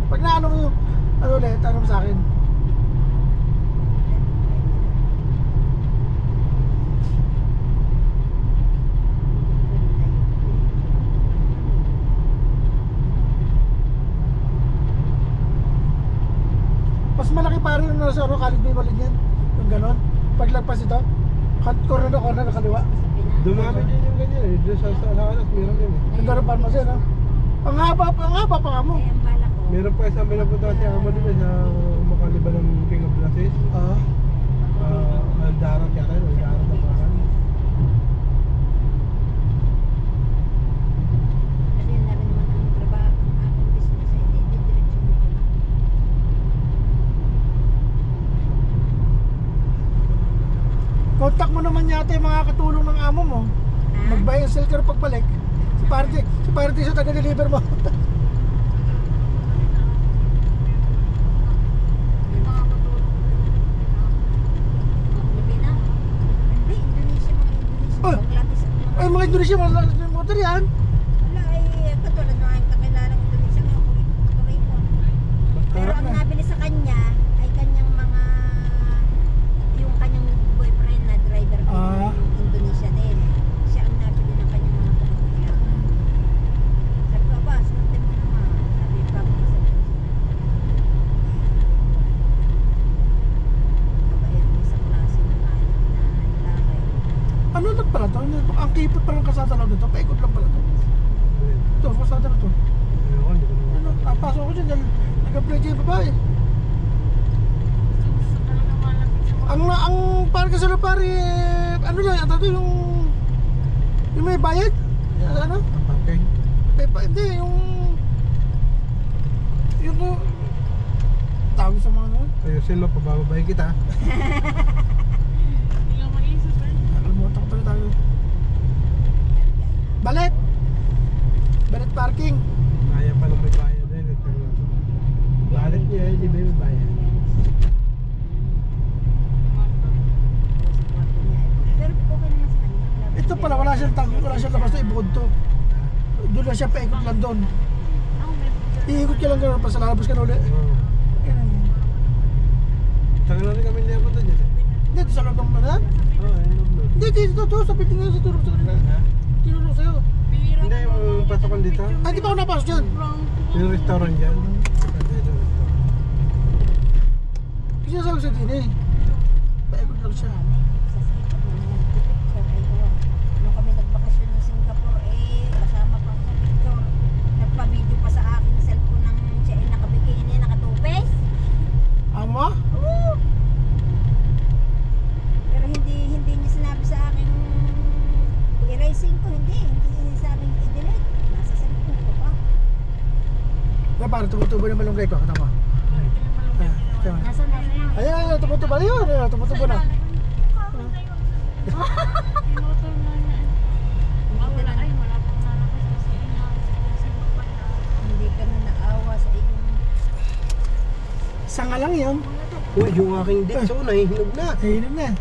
Pag naano mo yung, ano ulit, ano mo sa akin? Mas malaki pa rin yung nasa Khalid Bay Walid yan. Yung ganon. Paglagpas ito, corner na kaliwa. Dumami din yung ganyan eh. Doon sa alas, meron din eh. Yung ganon parmas yan, ha? Ang haba pa nga mo. Meron pa isang pinapunta si Amo din eh, sa makaliba ng King of Blazes. Aldarat yata yun, Aldarat na parang. Contact mo naman yata yung mga katulong ng amo mo. Mag-buy and sell ka rin pagbalik. Si Party sa taga-deliver mo. Ay, mga Indonesia, malakas yung motor yan. Wala, ay katulad ng aking kakilalang Indonesia ngayon, tuloy mo. Pero ang nabili sa kanya ay kanyang mga, yung kanyang boyfriend na driver din yung Indonesia din. Siya ang nabili ng kanyang mga pamilya. Sabi ko, ba, sunod mo naman. Sabi pa ko sa kabayan mo sa klase na lalaki. Ano lang pala to? Ang kipot pa lang kasada lang dito. Paikot lang pala to. Ito, kasada na to. Ayoko, hindi ko naman. Ano, napasok ko dyan. Nag-apply kayo babae. Ang parang kasi na pari, ano lang, ang tato yung may bayad? Ano? Ang parking. Hindi, yung tawag sa mga ano? Ayusin mo, pabababay kita. Nakalimutan ko pala tayo. Balet parking. Kaya pa lang may bayad din. Balit niya, hindi ba may bayad? Pero okay naman sa kanya. Ito pala, wala siyang tango, wala siyang labas na ibukod to. Doon lang siya, paikot lang doon. Iikot ka lang gano'n, pa sa lalabas ka na ulit. Tagal na rin kami niya punta dyan eh. Hindi, ito sa loob ng manan. Hindi, dito to, sa building nga, sa turok sa kanila. Tinurok sa'yo. Hindi, yung pasokan dito. Ay, di ba ako napasok dyan? Yung restaurant dyan. Kasi sabi sa din eh. Paikot lang siya. Sa Singapore naman nag-picture ay gawa. Nung kami nagbakasyon ng Singapore kasama pa ako sa picture. Nagpa-video pa sa aking cellphone ng siya ay nakabikini, nakatupes. Ama? Oo. Pero hindi niya sinabi sa akin erasing ko, hindi sabing i-delete. Nasa cellphone ko pa. Kaya parang tumutubo na malunggay ko, katama. Nasa Ayan, tumutubo na yun. Ayan, tumutubo na. Hindi ka na naawa sa iyong Sanga lang yun. Uy, yung aking date, so nahihinog na. Hihinom na.